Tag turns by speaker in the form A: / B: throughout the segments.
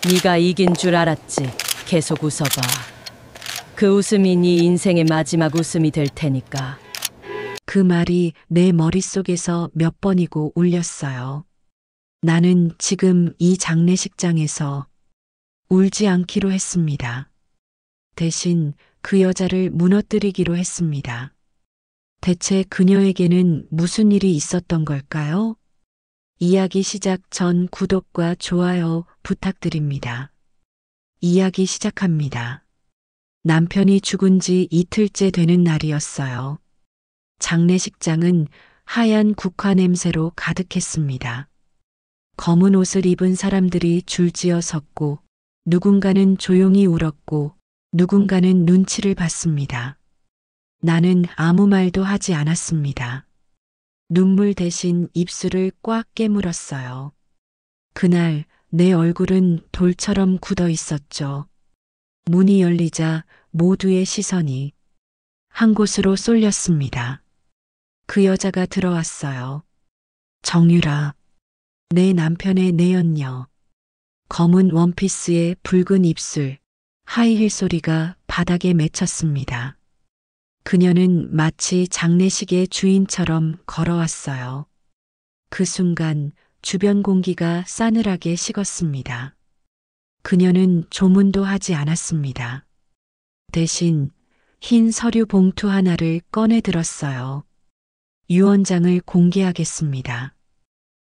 A: 네가 이긴 줄 알았지. 계속 웃어봐. 그 웃음이 네 인생의 마지막 웃음이 될 테니까.
B: 그 말이 내 머릿속에서 몇 번이고 울렸어요. 나는 지금 이 장례식장에서 울지 않기로 했습니다. 대신 그 여자를 무너뜨리기로 했습니다. 대체 그녀에게는 무슨 일이 있었던 걸까요? 이야기 시작 전 구독과 좋아요 부탁드립니다. 이야기 시작합니다. 남편이 죽은 지 이틀째 되는 날이었어요. 장례식장은 하얀 국화 냄새로 가득했습니다. 검은 옷을 입은 사람들이 줄지어 섰고 누군가는 조용히 울었고 누군가는 눈치를 봤습니다. 나는 아무 말도 하지 않았습니다. 눈물 대신 입술을 꽉 깨물었어요. 그날 내 얼굴은 돌처럼 굳어 있었죠. 문이 열리자 모두의 시선이 한 곳으로 쏠렸습니다. 그 여자가 들어왔어요. 정유라, 내 남편의 내연녀. 검은 원피스에 붉은 입술, 하이힐 소리가 바닥에 맺혔습니다. 그녀는 마치 장례식의 주인처럼 걸어왔어요. 그 순간 주변 공기가 싸늘하게 식었습니다. 그녀는 조문도 하지 않았습니다. 대신 흰 서류 봉투 하나를 꺼내 들었어요. 유언장을 공개하겠습니다.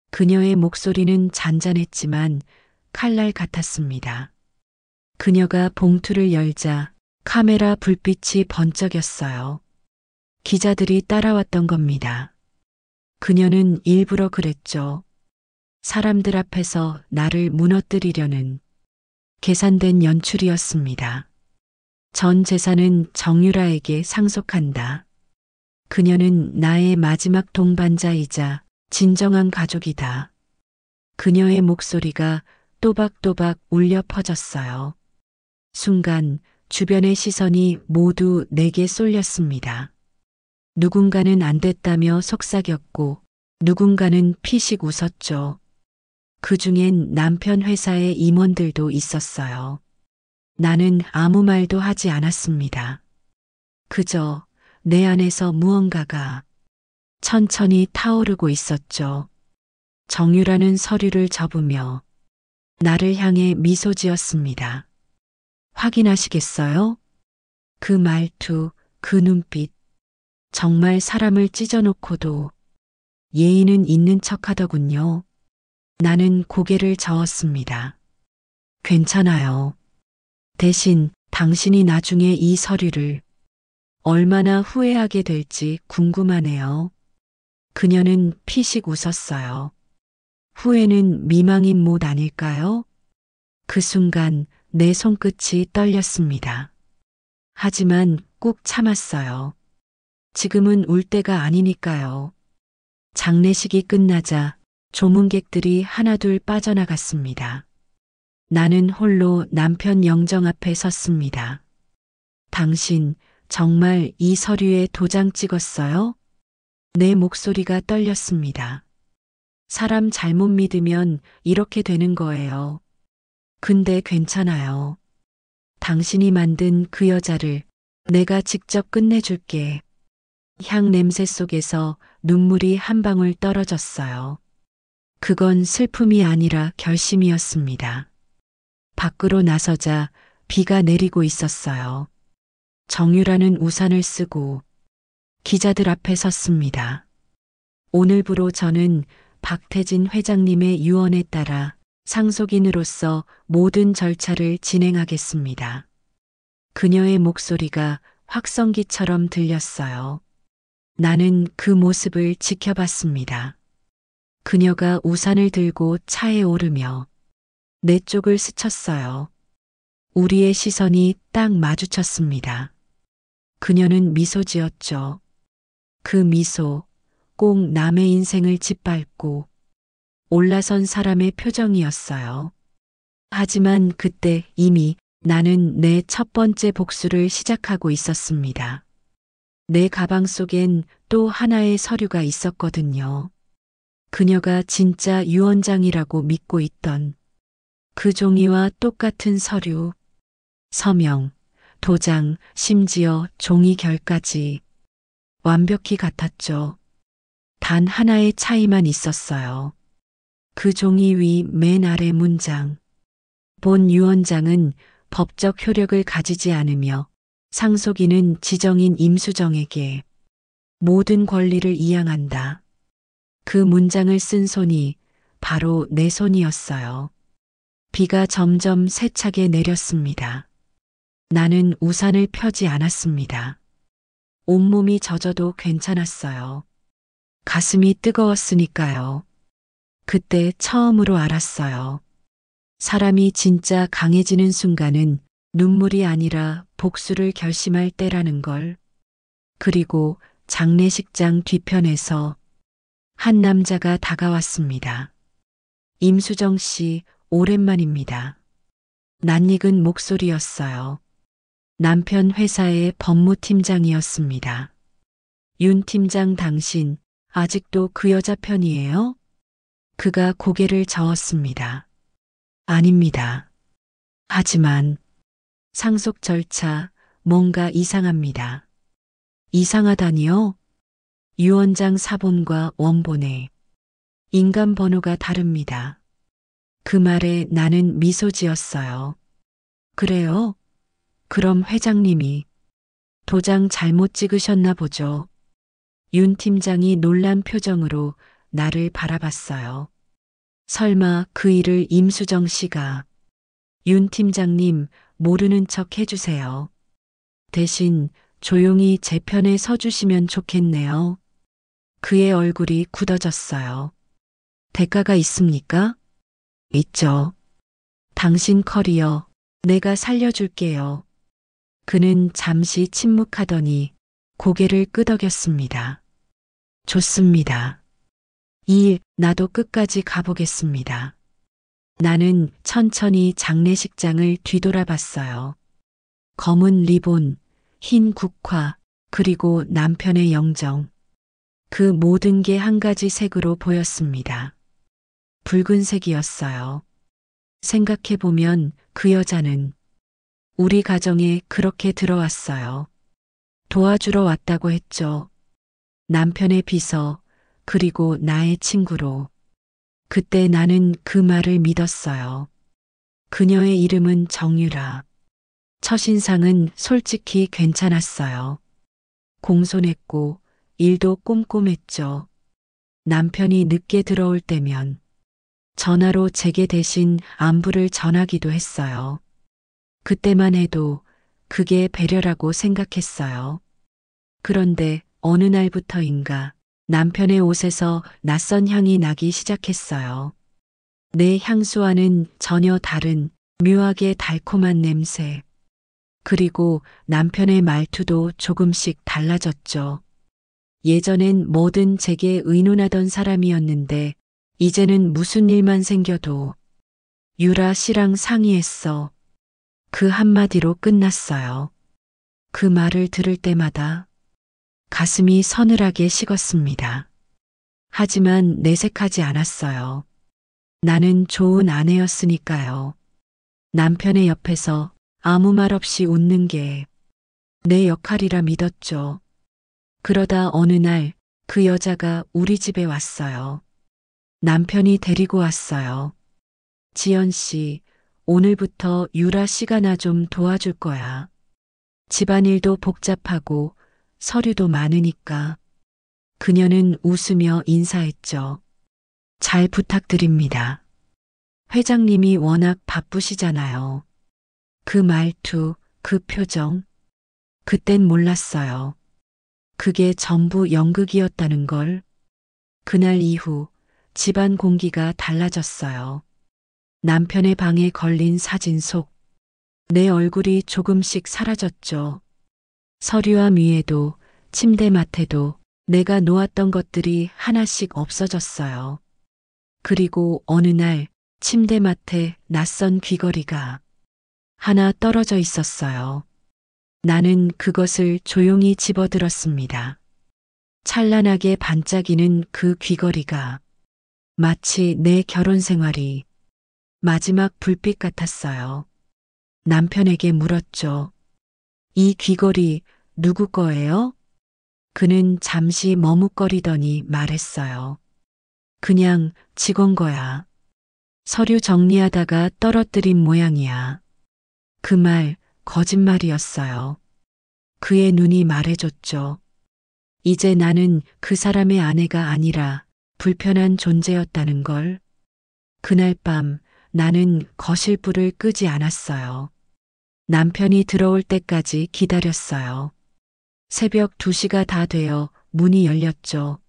B: 그녀의 목소리는 잔잔했지만 칼날 같았습니다. 그녀가 봉투를 열자 카메라 불빛이 번쩍였어요. 기자들이 따라왔던 겁니다. 그녀는 일부러 그랬죠. 사람들 앞에서 나를 무너뜨리려는 계산된 연출이었습니다. 전 재산은 정유라에게 상속한다. 그녀는 나의 마지막 동반자이자 진정한 가족이다. 그녀의 목소리가 또박또박 울려 퍼졌어요. 순간 주변의 시선이 모두 내게 쏠렸습니다. 누군가는 안 됐다며 속삭였고 누군가는 피식 웃었죠. 그 중엔 남편 회사의 임원들도 있었어요. 나는 아무 말도 하지 않았습니다. 그저 내 안에서 무언가가 천천히 타오르고 있었죠. 정유라는 서류를 접으며 나를 향해 미소 지었습니다. 확인하시겠어요? 그 말투, 그 눈빛. 정말 사람을 찢어놓고도 예의는 있는 척 하더군요. 나는 고개를 저었습니다. 괜찮아요. 대신 당신이 나중에 이 서류를 얼마나 후회하게 될지 궁금하네요. 그녀는 피식 웃었어요. 후회는 미망인 못 아닐까요? 그 순간 내 손끝이 떨렸습니다. 하지만 꾹 참았어요. 지금은 울 때가 아니니까요. 장례식이 끝나자 조문객들이 하나둘 빠져나갔습니다. 나는 홀로 남편 영정 앞에 섰습니다. 당신 정말 이 서류에 도장 찍었어요? 내 목소리가 떨렸습니다. 사람 잘못 믿으면 이렇게 되는 거예요. 근데 괜찮아요. 당신이 만든 그 여자를 내가 직접 끝내줄게. 향 냄새 속에서 눈물이 한 방울 떨어졌어요. 그건 슬픔이 아니라 결심이었습니다. 밖으로 나서자 비가 내리고 있었어요. 정유라는 우산을 쓰고 기자들 앞에 섰습니다. 오늘부로 저는 박태진 회장님의 유언에 따라 상속인으로서 모든 절차를 진행하겠습니다. 그녀의 목소리가 확성기처럼 들렸어요. 나는 그 모습을 지켜봤습니다. 그녀가 우산을 들고 차에 오르며 내 쪽을 스쳤어요. 우리의 시선이 딱 마주쳤습니다. 그녀는 미소 지었죠. 그 미소, 꼭 남의 인생을 짓밟고 올라선 사람의 표정이었어요. 하지만 그때 이미 나는 내 첫 번째 복수를 시작하고 있었습니다. 내 가방 속엔 또 하나의 서류가 있었거든요. 그녀가 진짜 유언장이라고 믿고 있던 그 종이와 똑같은 서류, 서명, 도장, 심지어 종이 결까지 완벽히 같았죠. 단 하나의 차이만 있었어요. 그 종이 위 맨 아래 문장. 본 유언장은 법적 효력을 가지지 않으며 상속인은 지정인 임수정에게 모든 권리를 이양한다. 그 문장을 쓴 손이 바로 내 손이었어요. 비가 점점 세차게 내렸습니다. 나는 우산을 펴지 않았습니다. 온몸이 젖어도 괜찮았어요. 가슴이 뜨거웠으니까요. 그때 처음으로 알았어요. 사람이 진짜 강해지는 순간은 눈물이 아니라 복수를 결심할 때라는 걸. 그리고 장례식장 뒤편에서 한 남자가 다가왔습니다. 임수정 씨, 오랜만입니다. 낯익은 목소리였어요. 남편 회사의 법무팀장이었습니다. 윤 팀장 당신 아직도 그 여자 편이에요? 그가 고개를 저었습니다. 아닙니다. 하지만 상속 절차 뭔가 이상합니다. 이상하다니요? 유언장 사본과 원본에 인간 번호가 다릅니다. 그 말에 나는 미소 지었어요. 그래요? 그럼 회장님이 도장 잘못 찍으셨나 보죠. 윤 팀장이 놀란 표정으로 나를 바라봤어요. 설마 그 일을 임수정 씨가. 윤 팀장님 모르는 척 해주세요. 대신 조용히 제 편에 서주시면 좋겠네요. 그의 얼굴이 굳어졌어요. 대가가 있습니까? 있죠. 당신 커리어 내가 살려줄게요. 그는 잠시 침묵하더니 고개를 끄덕였습니다. 좋습니다. 이 일 나도 끝까지 가보겠습니다. 나는 천천히 장례식장을 뒤돌아봤어요. 검은 리본, 흰 국화, 그리고 남편의 영정. 그 모든 게 한 가지 색으로 보였습니다. 붉은색이었어요. 생각해보면 그 여자는 우리 가정에 그렇게 들어왔어요. 도와주러 왔다고 했죠. 남편의 비서, 그리고 나의 친구로. 그때 나는 그 말을 믿었어요. 그녀의 이름은 정유라. 첫인상은 솔직히 괜찮았어요. 공손했고 일도 꼼꼼했죠. 남편이 늦게 들어올 때면 전화로 제게 대신 안부를 전하기도 했어요. 그때만 해도 그게 배려라고 생각했어요. 그런데 어느 날부터인가 남편의 옷에서 낯선 향이 나기 시작했어요. 내 향수와는 전혀 다른 묘하게 달콤한 냄새. 그리고 남편의 말투도 조금씩 달라졌죠. 예전엔 뭐든 제게 의논하던 사람이었는데 이제는 무슨 일만 생겨도 유라 씨랑 상의했어. 그 한마디로 끝났어요. 그 말을 들을 때마다 가슴이 서늘하게 식었습니다. 하지만 내색하지 않았어요. 나는 좋은 아내였으니까요. 남편의 옆에서 아무 말 없이 웃는 게 내 역할이라 믿었죠. 그러다 어느 날 그 여자가 우리 집에 왔어요. 남편이 데리고 왔어요. 지연 씨, 오늘부터 유라 씨가 나 좀 도와줄 거야. 집안일도 복잡하고 서류도 많으니까. 그녀는 웃으며 인사했죠. 잘 부탁드립니다. 회장님이 워낙 바쁘시잖아요. 그 말투, 그 표정. 그땐 몰랐어요. 그게 전부 연극이었다는 걸. 그날 이후 집안 공기가 달라졌어요. 남편의 방에 걸린 사진 속 내 얼굴이 조금씩 사라졌죠. 서류와 위에도 침대맡에도 내가 놓았던 것들이 하나씩 없어졌어요. 그리고 어느 날 침대맡에 낯선 귀걸이가 하나 떨어져 있었어요. 나는 그것을 조용히 집어들었습니다. 찬란하게 반짝이는 그 귀걸이가 마치 내 결혼 생활이 마지막 불빛 같았어요. 남편에게 물었죠. 이 귀걸이 누구 거예요? 그는 잠시 머뭇거리더니 말했어요. 그냥 직원 거야. 서류 정리하다가 떨어뜨린 모양이야. 그 말 거짓말이었어요. 그의 눈이 말해줬죠. 이제 나는 그 사람의 아내가 아니라 불편한 존재였다는 걸. 그날 밤 나는 거실불을 끄지 않았어요. 남편이 들어올 때까지 기다렸어요. 새벽 2시가 다 되어 문이 열렸죠.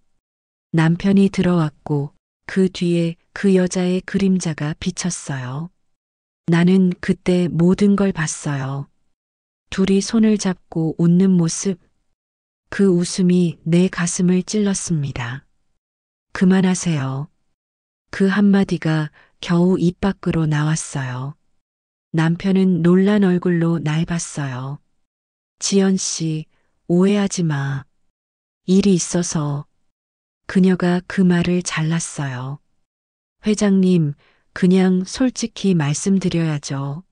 B: 남편이 들어왔고 그 뒤에 그 여자의 그림자가 비쳤어요. 나는 그때 모든 걸 봤어요. 둘이 손을 잡고 웃는 모습, 그 웃음이 내 가슴을 찔렀습니다. 그만하세요. 그 한마디가 겨우 입 밖으로 나왔어요. 남편은 놀란 얼굴로 날 봤어요. 지연 씨, 오해하지 마. 일이 있어서. 그녀가 그 말을 잘랐어요. 회장님, 그냥 솔직히 말씀드려야죠.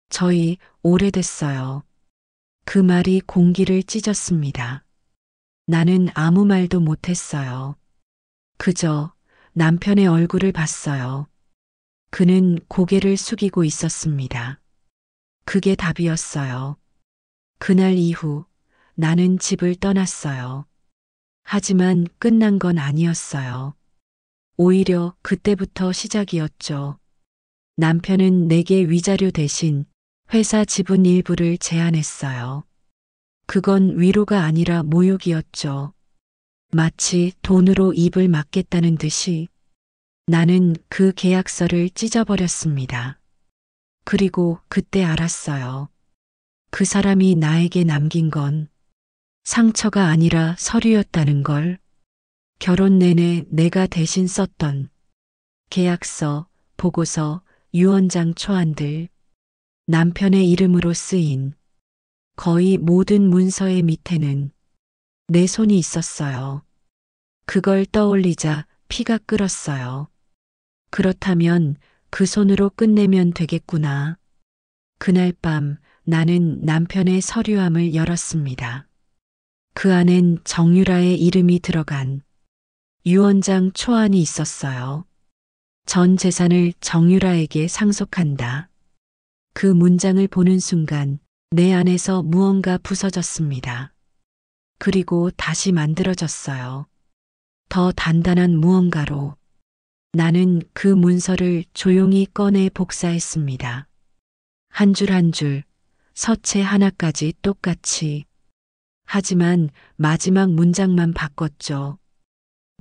B: 저희 오래됐어요. 그 말이 공기를 찢었습니다. 나는 아무 말도 못했어요. 그저 남편의 얼굴을 봤어요. 그는 고개를 숙이고 있었습니다. 그게 답이었어요. 그날 이후 나는 집을 떠났어요. 하지만 끝난 건 아니었어요. 오히려 그때부터 시작이었죠. 남편은 내게 위자료 대신 회사 지분 일부를 제안했어요. 그건 위로가 아니라 모욕이었죠. 마치 돈으로 입을 막겠다는 듯이. 나는 그 계약서를 찢어버렸습니다. 그리고 그때 알았어요. 그 사람이 나에게 남긴 건 상처가 아니라 서류였다는 걸. 결혼 내내 내가 대신 썼던 계약서, 보고서, 유언장 초안들, 남편의 이름으로 쓰인 거의 모든 문서의 밑에는 내 손이 있었어요. 그걸 떠올리자 피가 끓었어요. 그렇다면 그 손으로 끝내면 되겠구나. 그날 밤 나는 남편의 서류함을 열었습니다. 그 안엔 정유라의 이름이 들어간 유언장 초안이 있었어요. 전 재산을 정유라에게 상속한다. 그 문장을 보는 순간 내 안에서 무언가 부서졌습니다. 그리고 다시 만들어졌어요. 더 단단한 무언가로. 나는 그 문서를 조용히 꺼내 복사했습니다. 한 줄 한 줄, 서체 하나까지 똑같이. 하지만 마지막 문장만 바꿨죠.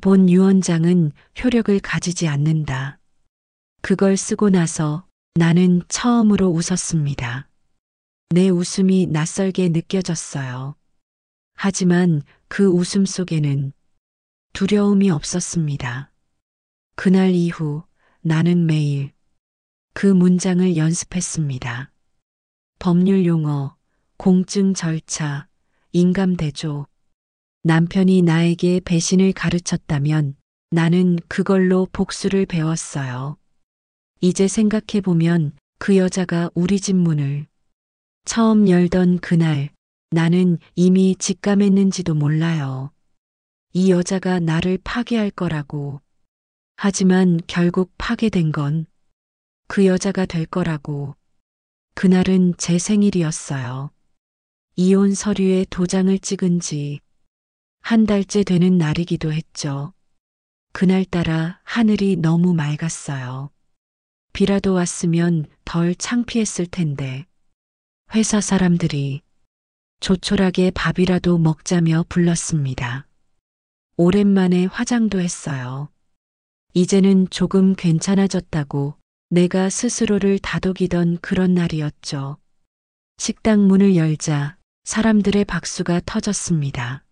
B: 본 유언장은 효력을 가지지 않는다. 그걸 쓰고 나서 나는 처음으로 웃었습니다. 내 웃음이 낯설게 느껴졌어요. 하지만 그 웃음 속에는 두려움이 없었습니다. 그날 이후 나는 매일 그 문장을 연습했습니다. 법률 용어, 공증 절차, 인감 대조. 남편이 나에게 배신을 가르쳤다면 나는 그걸로 복수를 배웠어요. 이제 생각해보면 그 여자가 우리 집 문을 처음 열던 그날 나는 이미 직감했는지도 몰라요. 이 여자가 나를 파괴할 거라고. 하지만 결국 파괴된 건 그 여자가 될 거라고. 그날은 제 생일이었어요. 이혼 서류에 도장을 찍은 지 한 달째 되는 날이기도 했죠. 그날따라 하늘이 너무 맑았어요. 비라도 왔으면 덜 창피했을 텐데. 회사 사람들이 조촐하게 밥이라도 먹자며 불렀습니다. 오랜만에 화장도 했어요. 이제는 조금 괜찮아졌다고 내가 스스로를 다독이던 그런 날이었죠. 식당 문을 열자 사람들의 박수가 터졌습니다.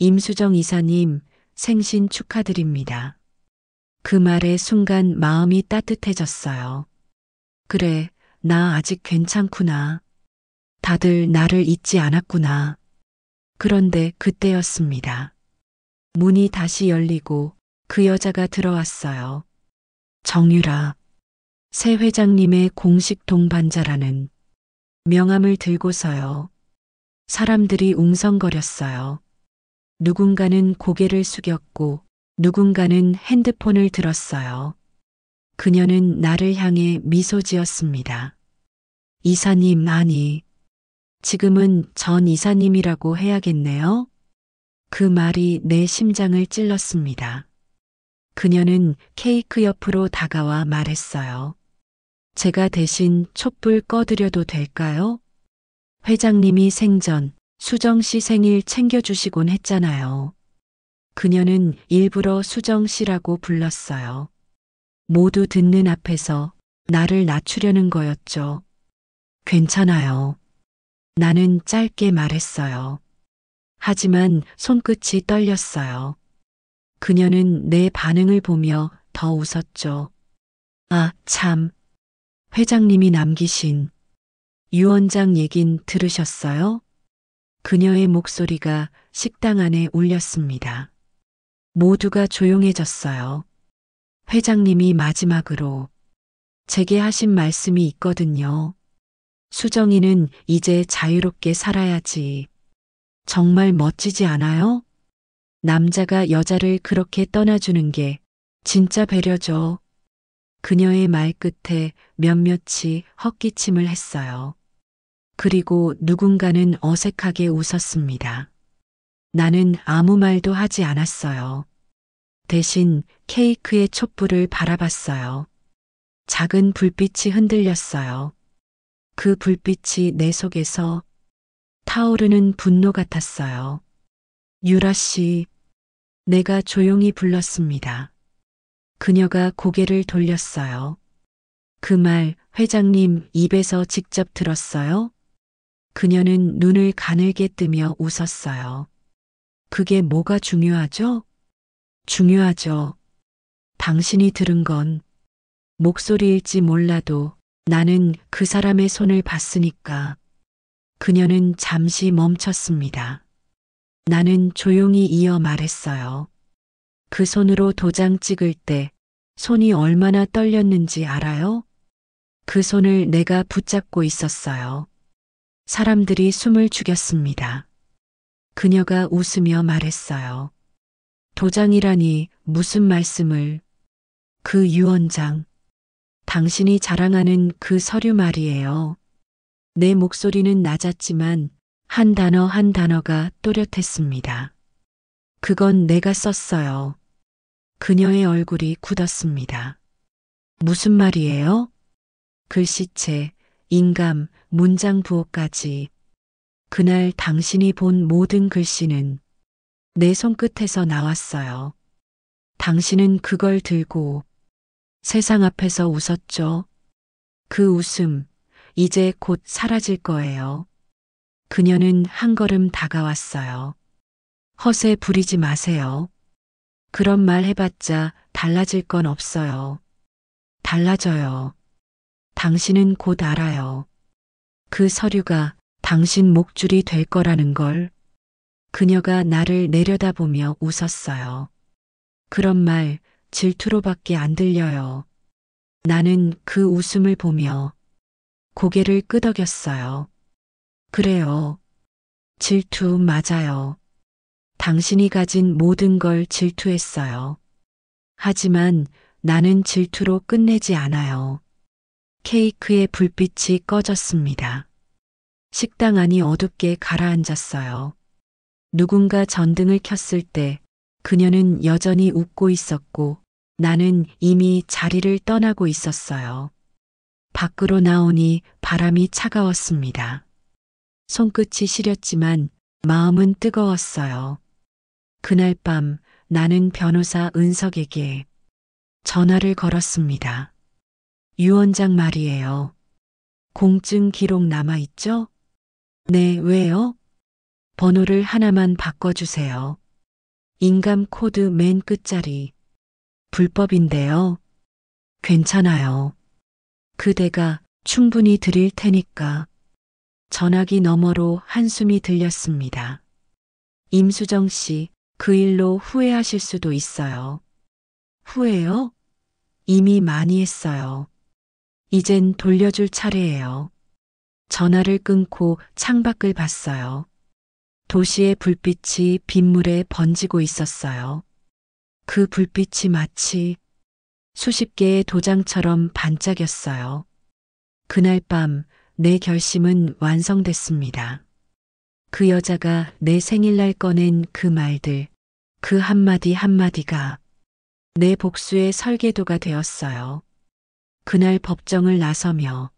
B: 임수정 이사님, 생신 축하드립니다. 그 말에 순간 마음이 따뜻해졌어요. 그래, 나 아직 괜찮구나. 다들 나를 잊지 않았구나. 그런데 그때였습니다. 문이 다시 열리고 그 여자가 들어왔어요. 정유라. 새 회장님의 공식 동반자라는 명함을 들고서요. 사람들이 웅성거렸어요. 누군가는 고개를 숙였고 누군가는 핸드폰을 들었어요. 그녀는 나를 향해 미소 지었습니다. 이사님, 아니, 지금은 전 이사님이라고 해야겠네요. 그 말이 내 심장을 찔렀습니다. 그녀는 케이크 옆으로 다가와 말했어요. 제가 대신 촛불 꺼드려도 될까요? 회장님이 생전 수정 씨 생일 챙겨주시곤 했잖아요. 그녀는 일부러 수정 씨라고 불렀어요. 모두 듣는 앞에서 나를 낮추려는 거였죠. 괜찮아요. 나는 짧게 말했어요. 하지만 손끝이 떨렸어요. 그녀는 내 반응을 보며 더 웃었죠. 아, 참. 회장님이 남기신 유 원장 얘긴 들으셨어요? 그녀의 목소리가 식당 안에 울렸습니다. 모두가 조용해졌어요. 회장님이 마지막으로 제게 하신 말씀이 있거든요. 수정이는 이제 자유롭게 살아야지. 정말 멋지지 않아요? 남자가 여자를 그렇게 떠나주는 게 진짜 배려죠. 그녀의 말 끝에 몇몇이 헛기침을 했어요. 그리고 누군가는 어색하게 웃었습니다. 나는 아무 말도 하지 않았어요. 대신 케이크의 촛불을 바라봤어요. 작은 불빛이 흔들렸어요. 그 불빛이 내 속에서 타오르는 분노 같았어요. 유라 씨, 내가 조용히 불렀습니다. 그녀가 고개를 돌렸어요. 그 말 회장님 입에서 직접 들었어요? 그녀는 눈을 가늘게 뜨며 웃었어요. 그게 뭐가 중요하죠? 중요하죠. 당신이 들은 건 목소리일지 몰라도 나는 그 사람의 손을 봤으니까. 그녀는 잠시 멈췄습니다. 나는 조용히 이어 말했어요. 그 손으로 도장 찍을 때 손이 얼마나 떨렸는지 알아요? 그 손을 내가 붙잡고 있었어요. 사람들이 숨을 죽였습니다. 그녀가 웃으며 말했어요. 도장이라니 무슨 말씀을. 그 유언장. 당신이 자랑하는 그 서류 말이에요. 내 목소리는 낮았지만 한 단어 한 단어가 또렷했습니다. 그건 내가 썼어요. 그녀의 얼굴이 굳었습니다. 무슨 말이에요? 글씨체, 인감, 문장 부호까지. 그날 당신이 본 모든 글씨는 내 손끝에서 나왔어요. 당신은 그걸 들고 세상 앞에서 웃었죠. 그 웃음, 이제 곧 사라질 거예요. 그녀는 한 걸음 다가왔어요. 허세 부리지 마세요. 그런 말 해봤자 달라질 건 없어요. 달라져요. 당신은 곧 알아요. 그 서류가 당신 목줄이 될 거라는 걸. 그녀가 나를 내려다보며 웃었어요. 그런 말 질투로밖에 안 들려요. 나는 그 웃음을 보며 고개를 끄덕였어요. 그래요. 질투 맞아요. 당신이 가진 모든 걸 질투했어요. 하지만 나는 질투로 끝내지 않아요. 케이크의 불빛이 꺼졌습니다. 식당 안이 어둡게 가라앉았어요. 누군가 전등을 켰을 때 그녀는 여전히 웃고 있었고 나는 이미 자리를 떠나고 있었어요. 밖으로 나오니 바람이 차가웠습니다. 손끝이 시렸지만 마음은 뜨거웠어요. 그날 밤 나는 변호사 은석에게 전화를 걸었습니다. 유 원장 말이에요. 공증 기록 남아있죠? 네, 왜요? 번호를 하나만 바꿔주세요. 인감 코드 맨 끝자리. 불법인데요. 괜찮아요. 그대가 충분히 드릴 테니까. 전화기 너머로 한숨이 들렸습니다. 임수정 씨, 그 일로 후회하실 수도 있어요. 후회요? 이미 많이 했어요. 이젠 돌려줄 차례예요. 전화를 끊고 창밖을 봤어요. 도시의 불빛이 빗물에 번지고 있었어요. 그 불빛이 마치 수십 개의 도장처럼 반짝였어요. 그날 밤 내 결심은 완성됐습니다. 그 여자가 내 생일날 꺼낸 그 말들, 그 한마디 한마디가 내 복수의 설계도가 되었어요. 그날 법정을 나서며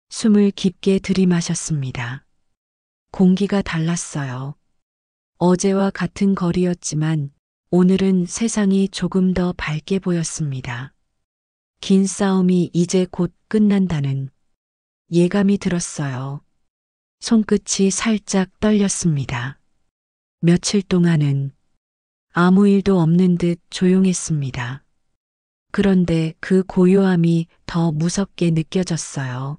B: 숨을 깊게 들이마셨습니다. 공기가 달랐어요. 어제와 같은 거리였지만 오늘은 세상이 조금 더 밝게 보였습니다. 긴 싸움이 이제 곧 끝난다는 예감이 들었어요. 손끝이 살짝 떨렸습니다. 며칠 동안은 아무 일도 없는 듯 조용했습니다. 그런데 그 고요함이 더 무섭게 느껴졌어요.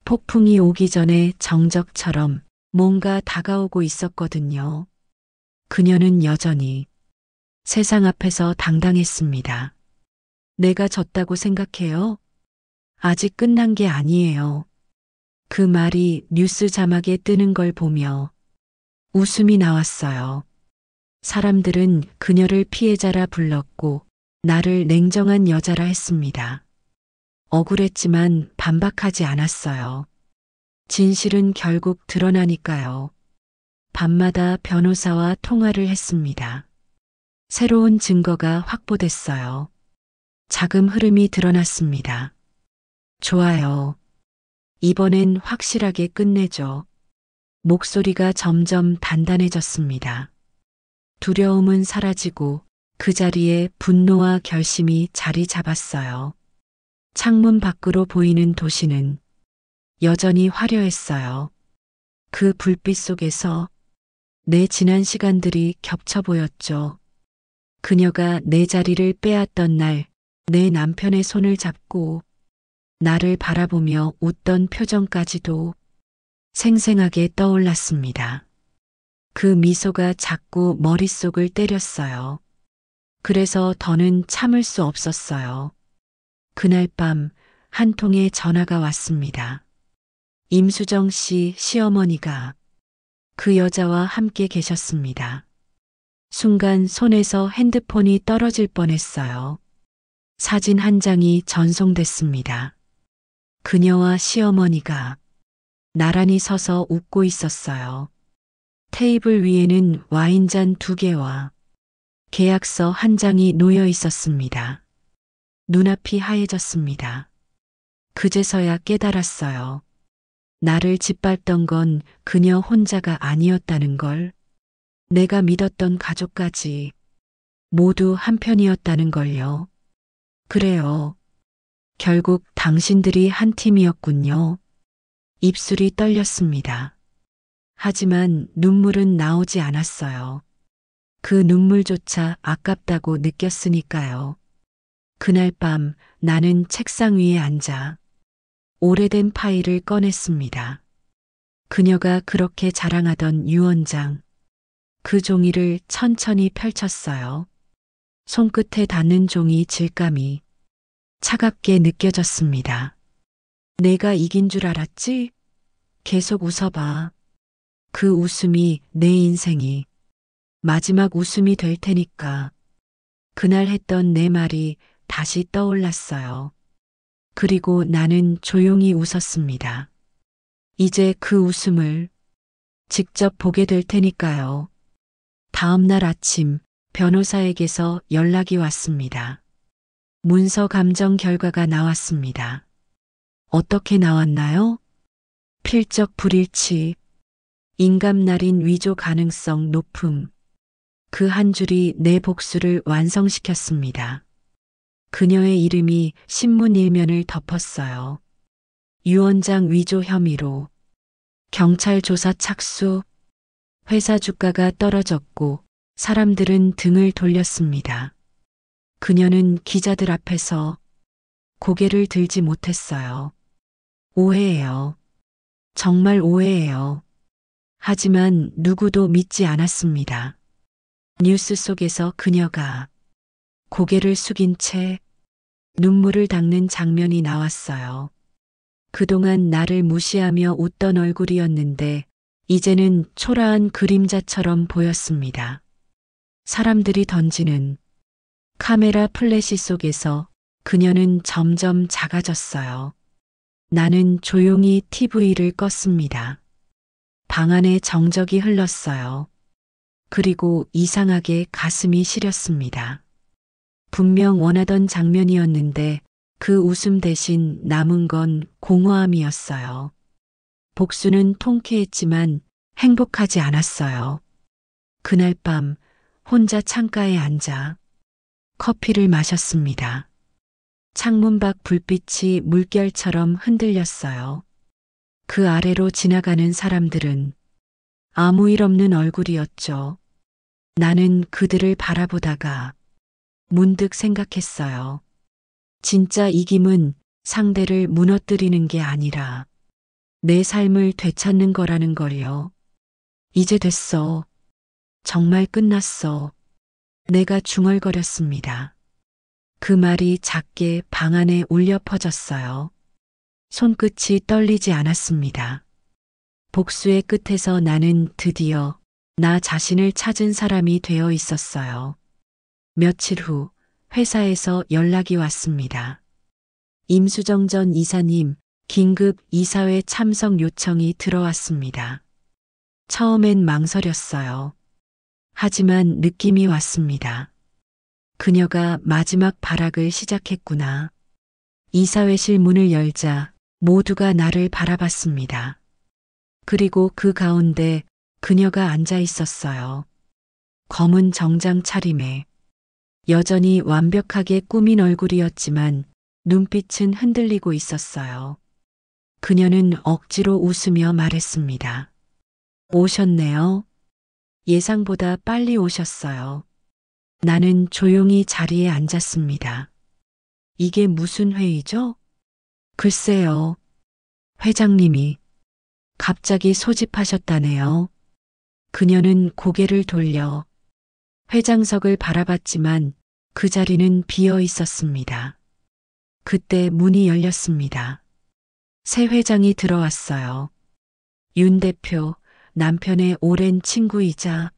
B: 폭풍이 오기 전에 정적처럼 뭔가 다가오고 있었거든요. 그녀는 여전히 세상 앞에서 당당했습니다. 내가 졌다고 생각해요? 아직 끝난 게 아니에요. 그 말이 뉴스 자막에 뜨는 걸 보며 웃음이 나왔어요. 사람들은 그녀를 피해자라 불렀고 나를 냉정한 여자라 했습니다. 억울했지만 반박하지 않았어요. 진실은 결국 드러나니까요. 밤마다 변호사와 통화를 했습니다. 새로운 증거가 확보됐어요. 자금 흐름이 드러났습니다. 좋아요. 이번엔 확실하게 끝내죠. 목소리가 점점 단단해졌습니다. 두려움은 사라지고 그 자리에 분노와 결심이 자리 잡았어요. 창문 밖으로 보이는 도시는 여전히 화려했어요. 그 불빛 속에서 내 지난 시간들이 겹쳐 보였죠. 그녀가 내 자리를 빼앗던 날 내 남편의 손을 잡고 나를 바라보며 웃던 표정까지도 생생하게 떠올랐습니다. 그 미소가 자꾸 머릿속을 때렸어요. 그래서 더는 참을 수 없었어요. 그날 밤 한 통의 전화가 왔습니다. 임수정 씨 시어머니가 그 여자와 함께 계셨습니다. 순간 손에서 핸드폰이 떨어질 뻔했어요. 사진 한 장이 전송됐습니다. 그녀와 시어머니가 나란히 서서 웃고 있었어요. 테이블 위에는 와인잔 2개와 계약서 한 장이 놓여 있었습니다. 눈앞이 하얘졌습니다. 그제서야 깨달았어요. 나를 짓밟던 건 그녀 혼자가 아니었다는 걸, 내가 믿었던 가족까지 모두 한편이었다는 걸요. 그래요. 결국 당신들이 한 팀이었군요. 입술이 떨렸습니다. 하지만 눈물은 나오지 않았어요. 그 눈물조차 아깝다고 느꼈으니까요. 그날 밤 나는 책상 위에 앉아 오래된 파일을 꺼냈습니다. 그녀가 그렇게 자랑하던 유언장, 그 종이를 천천히 펼쳤어요. 손끝에 닿는 종이 질감이 차갑게 느껴졌습니다. 내가 이긴 줄 알았지? 계속 웃어봐. 그 웃음이 내 인생이 마지막 웃음이 될 테니까. 그날 했던 내 말이 다시 떠올랐어요. 그리고 나는 조용히 웃었습니다. 이제 그 웃음을 직접 보게 될 테니까요. 다음 날 아침 변호사에게서 연락이 왔습니다. 문서 감정 결과가 나왔습니다. 어떻게 나왔나요? 필적 불일치, 인감날인 위조 가능성 높음. 그 한 줄이 내 복수를 완성시켰습니다. 그녀의 이름이 신문 일면을 덮었어요. 유언장 위조 혐의로 경찰 조사 착수, 회사 주가가 떨어졌고 사람들은 등을 돌렸습니다. 그녀는 기자들 앞에서 고개를 들지 못했어요. 오해예요. 정말 오해예요. 하지만 누구도 믿지 않았습니다. 뉴스 속에서 그녀가 고개를 숙인 채 눈물을 닦는 장면이 나왔어요. 그동안 나를 무시하며 웃던 얼굴이었는데 이제는 초라한 그림자처럼 보였습니다. 사람들이 던지는 카메라 플래시 속에서 그녀는 점점 작아졌어요. 나는 조용히 TV를 껐습니다. 방 안에 정적이 흘렀어요. 그리고 이상하게 가슴이 시렸습니다. 분명 원하던 장면이었는데 그 웃음 대신 남은 건 공허함이었어요. 복수는 통쾌했지만 행복하지 않았어요. 그날 밤 혼자 창가에 앉아 커피를 마셨습니다. 창문 밖 불빛이 물결처럼 흔들렸어요. 그 아래로 지나가는 사람들은 아무 일 없는 얼굴이었죠. 나는 그들을 바라보다가 문득 생각했어요. 진짜 이김은 상대를 무너뜨리는 게 아니라 내 삶을 되찾는 거라는 걸요. 이제 됐어. 정말 끝났어. 내가 중얼거렸습니다. 그 말이 작게 방 안에 울려 퍼졌어요. 손끝이 떨리지 않았습니다. 복수의 끝에서 나는 드디어 나 자신을 찾은 사람이 되어 있었어요. 며칠 후 회사에서 연락이 왔습니다. 임수정 전 이사님 긴급 이사회 참석 요청이 들어왔습니다. 처음엔 망설였어요. 하지만 느낌이 왔습니다. 그녀가 마지막 발악을 시작했구나. 이사회실 문을 열자 모두가 나를 바라봤습니다. 그리고 그 가운데 그녀가 앉아 있었어요. 검은 정장 차림에 여전히 완벽하게 꾸민 얼굴이었지만 눈빛은 흔들리고 있었어요. 그녀는 억지로 웃으며 말했습니다. 오셨네요. 예상보다 빨리 오셨어요. 나는 조용히 자리에 앉았습니다. 이게 무슨 회의죠? 글쎄요. 회장님이 갑자기 소집하셨다네요. 그녀는 고개를 돌려 회장석을 바라봤지만 그 자리는 비어 있었습니다. 그때 문이 열렸습니다. 새 회장이 들어왔어요. 윤 대표, 남편의 오랜 친구이자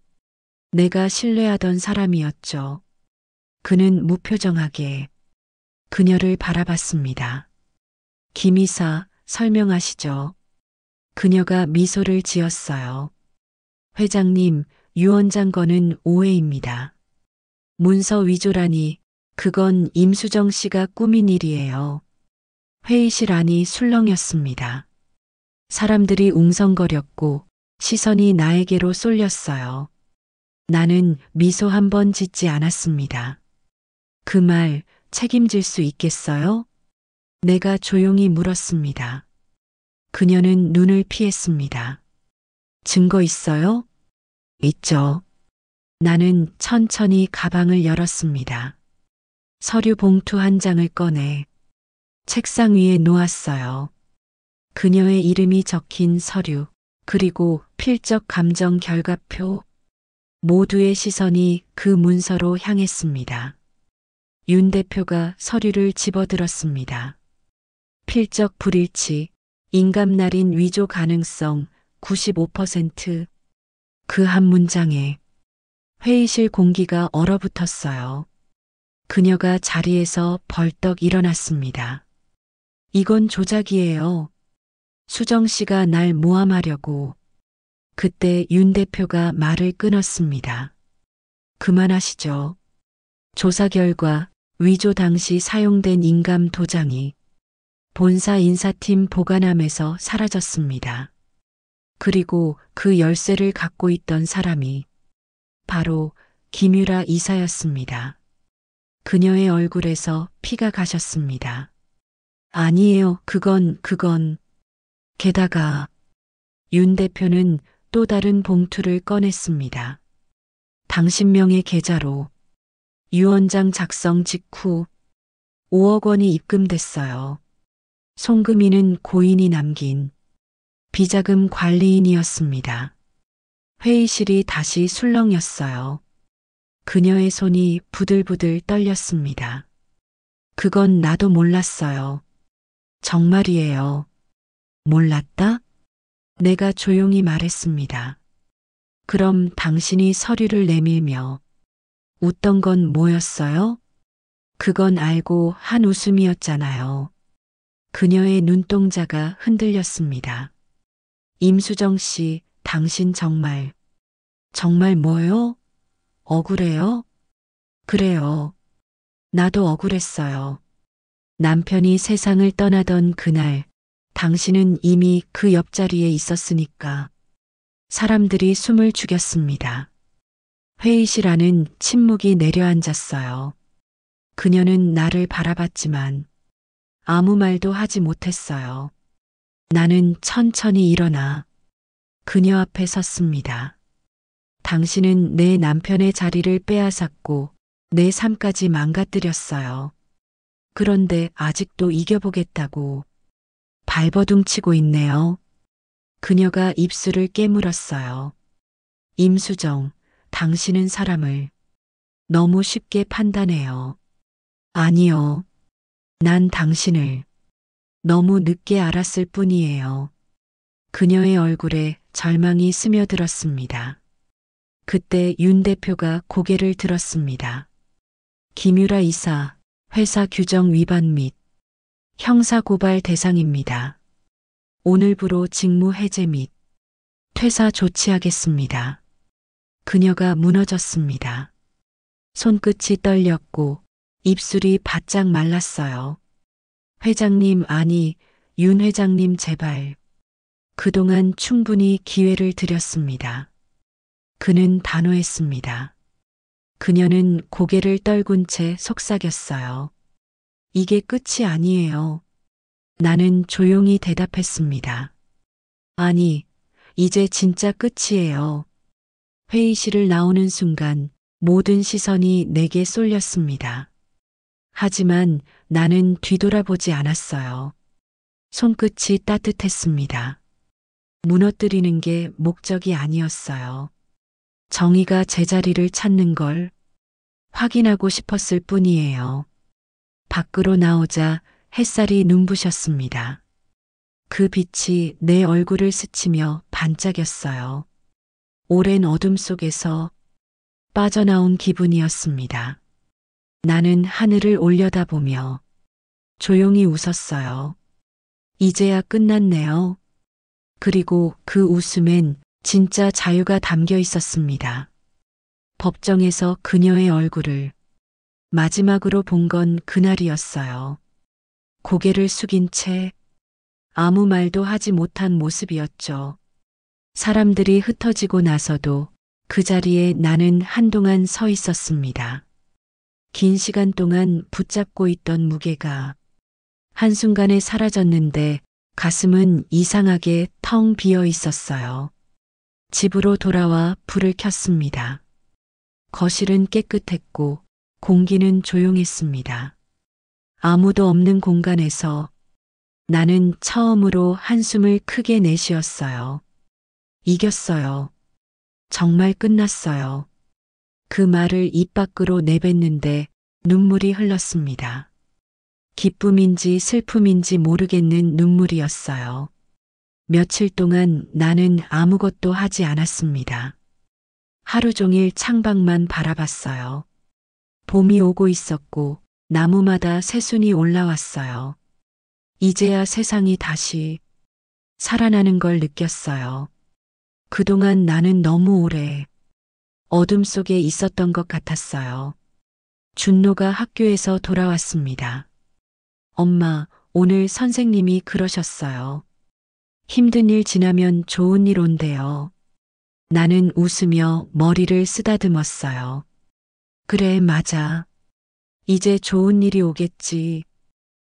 B: 내가 신뢰하던 사람이었죠. 그는 무표정하게 그녀를 바라봤습니다. 김 이사, 설명하시죠. 그녀가 미소를 지었어요. 회장님, 유 원장 거는 오해입니다. 문서 위조라니 그건 임수정 씨가 꾸민 일이에요. 회의실 안이 술렁였습니다. 사람들이 웅성거렸고 시선이 나에게로 쏠렸어요. 나는 미소 한 번 짓지 않았습니다. 그 말 책임질 수 있겠어요? 내가 조용히 물었습니다. 그녀는 눈을 피했습니다. 증거 있어요? 있죠. 나는 천천히 가방을 열었습니다. 서류 봉투 한 장을 꺼내 책상 위에 놓았어요. 그녀의 이름이 적힌 서류, 그리고 필적 감정 결과표. 모두의 시선이 그 문서로 향했습니다. 윤 대표가 서류를 집어들었습니다. 필적 불일치, 인감날인 위조 가능성 95%. 그 한 문장에 회의실 공기가 얼어붙었어요. 그녀가 자리에서 벌떡 일어났습니다. 이건 조작이에요. 수정 씨가 날 모함하려고. 그때 윤 대표가 말을 끊었습니다. 그만하시죠. 조사 결과 위조 당시 사용된 인감 도장이 본사 인사팀 보관함에서 사라졌습니다. 그리고 그 열쇠를 갖고 있던 사람이 바로 김유라 이사였습니다. 그녀의 얼굴에서 피가 가셨습니다. 아니에요. 그건. 게다가 윤 대표는 또 다른 봉투를 꺼냈습니다. 당신 명의 계좌로 유 원장 작성 직후 5억 원이 입금됐어요. 송금인은 고인이 남긴 비자금 관리인이었습니다. 회의실이 다시 술렁였어요. 그녀의 손이 부들부들 떨렸습니다. 그건 나도 몰랐어요. 정말이에요. 몰랐다? 내가 조용히 말했습니다. 그럼 당신이 서류를 내밀며 웃던 건 뭐였어요? 그건 알고 한 웃음이었잖아요. 그녀의 눈동자가 흔들렸습니다. 임수정 씨, 당신 정말 뭐요? 억울해요? 그래요. 나도 억울했어요. 남편이 세상을 떠나던 그날, 당신은 이미 그 옆자리에 있었으니까. 사람들이 숨을 죽였습니다. 회의실 안은 침묵이 내려앉았어요. 그녀는 나를 바라봤지만 아무 말도 하지 못했어요. 나는 천천히 일어나 그녀 앞에 섰습니다. 당신은 내 남편의 자리를 빼앗았고 내 삶까지 망가뜨렸어요. 그런데 아직도 이겨보겠다고 발버둥치고 있네요. 그녀가 입술을 깨물었어요. 임수정, 당신은 사람을 너무 쉽게 판단해요. 아니요. 난 당신을 너무 늦게 알았을 뿐이에요. 그녀의 얼굴에 절망이 스며들었습니다. 그때 윤 대표가 고개를 들었습니다. 김유라 이사, 회사 규정 위반 및 형사고발 대상입니다. 오늘부로 직무 해제 및 퇴사 조치하겠습니다. 그녀가 무너졌습니다. 손끝이 떨렸고 입술이 바짝 말랐어요. 회장님, 아니, 윤 회장님 제발. 그동안 충분히 기회를 드렸습니다. 그는 단호했습니다. 그녀는 고개를 떨군 채 속삭였어요. 이게 끝이 아니에요. 나는 조용히 대답했습니다. 아니, 이제 진짜 끝이에요. 회의실을 나오는 순간 모든 시선이 내게 쏠렸습니다. 하지만 나는 뒤돌아보지 않았어요. 손끝이 따뜻했습니다. 무너뜨리는 게 목적이 아니었어요. 정의가 제자리를 찾는 걸 확인하고 싶었을 뿐이에요. 밖으로 나오자 햇살이 눈부셨습니다. 그 빛이 내 얼굴을 스치며 반짝였어요. 오랜 어둠 속에서 빠져나온 기분이었습니다. 나는 하늘을 올려다보며 조용히 웃었어요. 이제야 끝났네요. 그리고 그 웃음엔 진짜 자유가 담겨 있었습니다. 법정에서 그녀의 얼굴을 마지막으로 본 건 그날이었어요. 고개를 숙인 채 아무 말도 하지 못한 모습이었죠. 사람들이 흩어지고 나서도 그 자리에 나는 한동안 서 있었습니다. 긴 시간 동안 붙잡고 있던 무게가 한순간에 사라졌는데 가슴은 이상하게 텅 비어 있었어요. 집으로 돌아와 불을 켰습니다. 거실은 깨끗했고 공기는 조용했습니다. 아무도 없는 공간에서 나는 처음으로 한숨을 크게 내쉬었어요. 이겼어요. 정말 끝났어요. 그 말을 입 밖으로 내뱉는데 눈물이 흘렀습니다. 기쁨인지 슬픔인지 모르겠는 눈물이었어요. 며칠 동안 나는 아무것도 하지 않았습니다. 하루 종일 창밖만 바라봤어요. 봄이 오고 있었고 나무마다 새순이 올라왔어요. 이제야 세상이 다시 살아나는 걸 느꼈어요. 그동안 나는 너무 오래 어둠 속에 있었던 것 같았어요. 준노가 학교에서 돌아왔습니다. 엄마, 오늘 선생님이 그러셨어요. 힘든 일 지나면 좋은 일 온대요. 나는 웃으며 머리를 쓰다듬었어요. 그래, 맞아. 이제 좋은 일이 오겠지.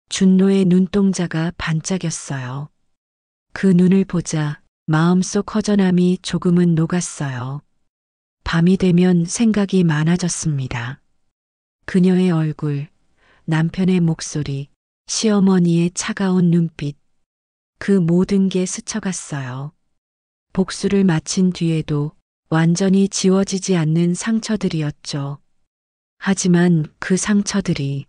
B: 준노의 눈동자가 반짝였어요. 그 눈을 보자 마음속 허전함이 조금은 녹았어요. 밤이 되면 생각이 많아졌습니다. 그녀의 얼굴, 남편의 목소리, 시어머니의 차가운 눈빛, 그 모든 게 스쳐갔어요. 복수를 마친 뒤에도 완전히 지워지지 않는 상처들이었죠. 하지만 그 상처들이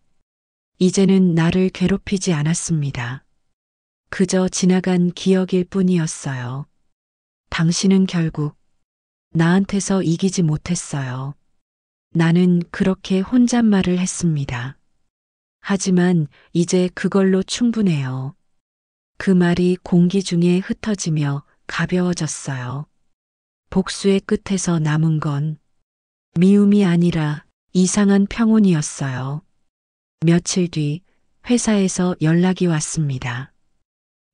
B: 이제는 나를 괴롭히지 않았습니다. 그저 지나간 기억일 뿐이었어요. 당신은 결국 나한테서 이기지 못했어요. 나는 그렇게 혼잣말을 했습니다. 하지만 이제 그걸로 충분해요. 그 말이 공기 중에 흩어지며 가벼워졌어요. 복수의 끝에서 남은 건 미움이 아니라 이상한 평온이었어요. 며칠 뒤 회사에서 연락이 왔습니다.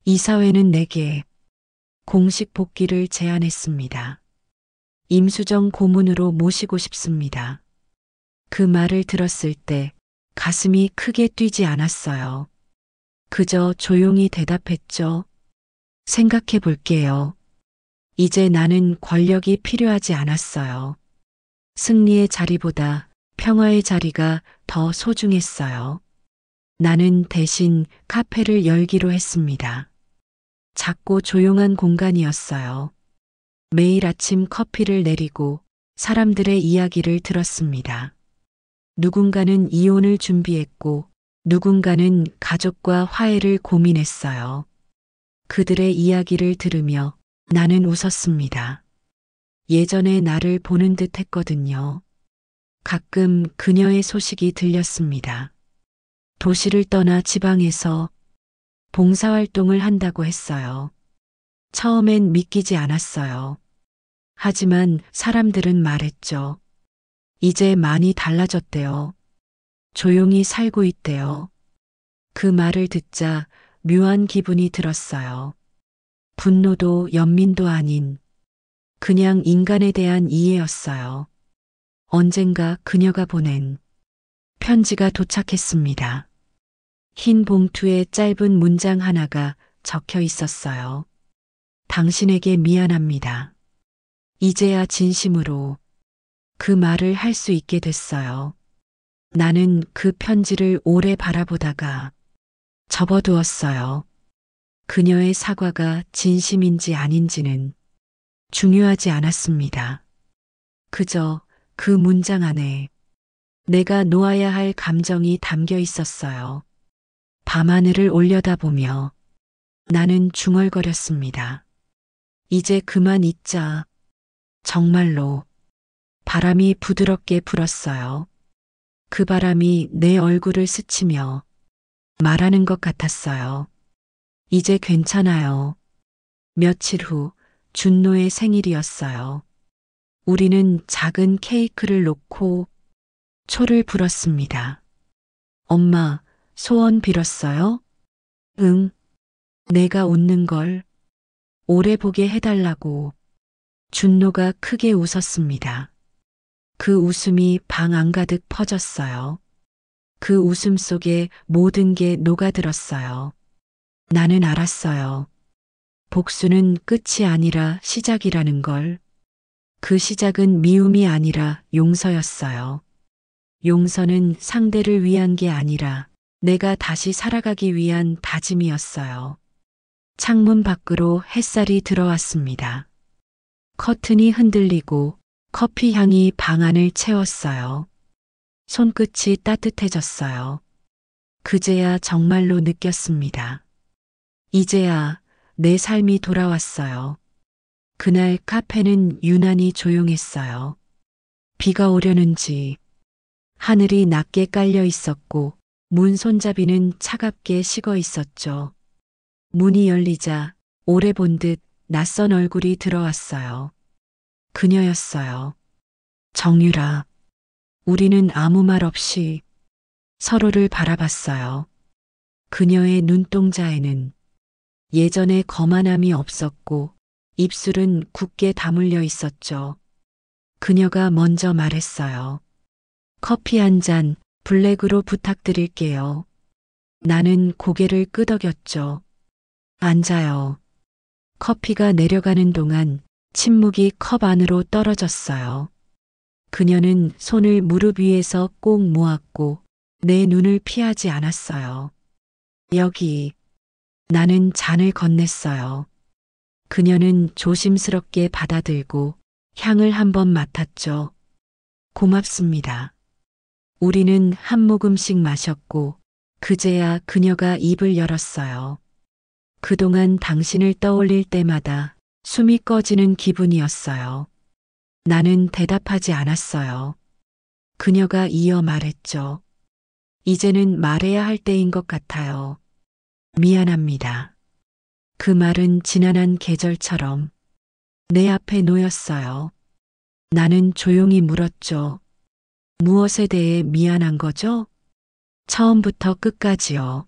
B: 이사회는 내게 공식 복귀를 제안했습니다. 임수정 고문으로 모시고 싶습니다. 그 말을 들었을 때 가슴이 크게 뛰지 않았어요. 그저 조용히 대답했죠. 생각해 볼게요. 이제 나는 권력이 필요하지 않았어요. 승리의 자리보다 평화의 자리가 더 소중했어요. 나는 대신 카페를 열기로 했습니다. 작고 조용한 공간이었어요. 매일 아침 커피를 내리고 사람들의 이야기를 들었습니다. 누군가는 이혼을 준비했고 누군가는 가족과 화해를 고민했어요. 그들의 이야기를 들으며 나는 웃었습니다. 예전에 나를 보는 듯 했거든요. 가끔 그녀의 소식이 들렸습니다. 도시를 떠나 지방에서 봉사활동을 한다고 했어요. 처음엔 믿기지 않았어요. 하지만 사람들은 말했죠. 이제 많이 달라졌대요. 조용히 살고 있대요. 그 말을 듣자 묘한 기분이 들었어요. 분노도 연민도 아닌 그냥 인간에 대한 이해였어요. 언젠가 그녀가 보낸 편지가 도착했습니다. 흰 봉투에 짧은 문장 하나가 적혀 있었어요. 당신에게 미안합니다. 이제야 진심으로 그 말을 할 수 있게 됐어요. 나는 그 편지를 오래 바라보다가 접어두었어요. 그녀의 사과가 진심인지 아닌지는 중요하지 않았습니다. 그저 그 문장 안에 내가 놓아야 할 감정이 담겨 있었어요. 밤하늘을 올려다보며 나는 중얼거렸습니다. 이제 그만 잊자. 정말로 바람이 부드럽게 불었어요. 그 바람이 내 얼굴을 스치며 말하는 것 같았어요. 이제 괜찮아요. 며칠 후 준노의 생일이었어요. 우리는 작은 케이크를 놓고 초를 불었습니다. 엄마, 소원 빌었어요? 응. 내가 웃는 걸 오래 보게 해달라고. 준노가 크게 웃었습니다. 그 웃음이 방 안가득 퍼졌어요. 그 웃음 속에 모든 게 녹아들었어요. 나는 알았어요. 복수는 끝이 아니라 시작이라는 걸. 그 시작은 미움이 아니라 용서였어요. 용서는 상대를 위한 게 아니라 내가 다시 살아가기 위한 다짐이었어요. 창문 밖으로 햇살이 들어왔습니다. 커튼이 흔들리고 커피 향이 방 안을 채웠어요. 손끝이 따뜻해졌어요. 그제야 정말로 느꼈습니다. 이제야 내 삶이 돌아왔어요. 그날 카페는 유난히 조용했어요. 비가 오려는지 하늘이 낮게 깔려 있었고 문 손잡이는 차갑게 식어 있었죠. 문이 열리자 오래 본 듯 낯선 얼굴이 들어왔어요. 그녀였어요. 정유라. 우리는 아무 말 없이 서로를 바라봤어요. 그녀의 눈동자에는 예전의 거만함이 없었고 입술은 굳게 다물려 있었죠. 그녀가 먼저 말했어요. 커피 한 잔 블랙으로 부탁드릴게요. 나는 고개를 끄덕였죠. 앉아요. 커피가 내려가는 동안 침묵이 컵 안으로 떨어졌어요. 그녀는 손을 무릎 위에서 꼭 모았고 내 눈을 피하지 않았어요. 여기. 나는 잔을 건넸어요. 그녀는 조심스럽게 받아들고 향을 한번 맡았죠. 고맙습니다. 우리는 한 모금씩 마셨고 그제야 그녀가 입을 열었어요. 그동안 당신을 떠올릴 때마다 숨이 꺼지는 기분이었어요. 나는 대답하지 않았어요. 그녀가 이어 말했죠. 이제는 말해야 할 때인 것 같아요. 미안합니다. 그 말은 지난한 계절처럼 내 앞에 놓였어요. 나는 조용히 물었죠. 무엇에 대해 미안한 거죠? 처음부터 끝까지요.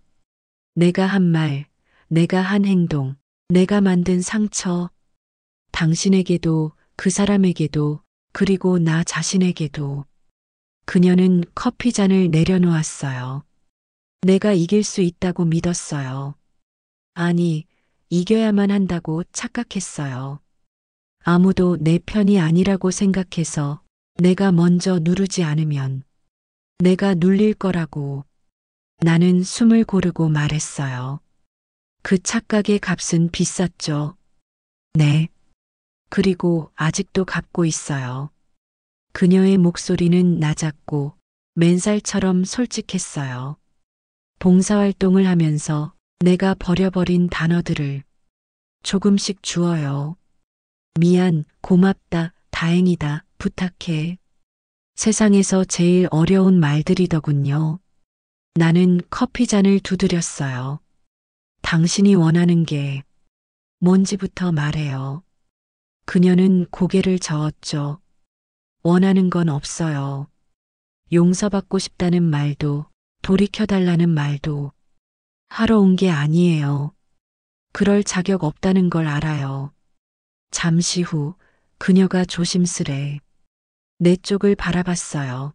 B: 내가 한 말, 내가 한 행동, 내가 만든 상처, 당신에게도 그 사람에게도 그리고 나 자신에게도. 그녀는 커피 잔을 내려놓았어요. 내가 이길 수 있다고 믿었어요. 아니, 이겨야만 한다고 착각했어요. 아무도 내 편이 아니라고 생각해서 내가 먼저 누르지 않으면 내가 눌릴 거라고. 나는 숨을 고르고 말했어요. 그 착각의 값은 비쌌죠. 네. 그리고 아직도 갚고 있어요. 그녀의 목소리는 낮았고 맨살처럼 솔직했어요. 봉사활동을 하면서 내가 버려버린 단어들을 조금씩 주어요. 미안, 고맙다, 다행이다, 부탁해. 세상에서 제일 어려운 말들이더군요. 나는 커피 잔을 두드렸어요. 당신이 원하는 게 뭔지부터 말해요. 그녀는 고개를 저었죠. 원하는 건 없어요. 용서받고 싶다는 말도, 돌이켜달라는 말도 하러 온 게 아니에요. 그럴 자격 없다는 걸 알아요. 잠시 후 그녀가 조심스레 내 쪽을 바라봤어요.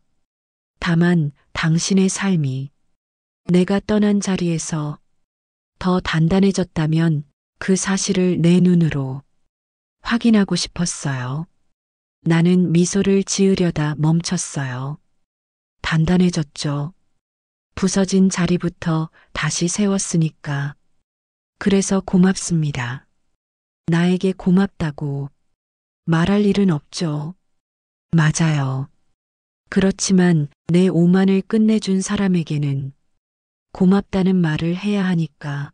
B: 다만 당신의 삶이 내가 떠난 자리에서 더 단단해졌다면 그 사실을 내 눈으로 확인하고 싶었어요. 나는 미소를 지으려다 멈췄어요. 단단해졌죠. 부서진 자리부터 다시 세웠으니까. 그래서 고맙습니다. 나에게 고맙다고 말할 일은 없죠. 맞아요. 그렇지만 내 오만을 끝내준 사람에게는 고맙다는 말을 해야 하니까.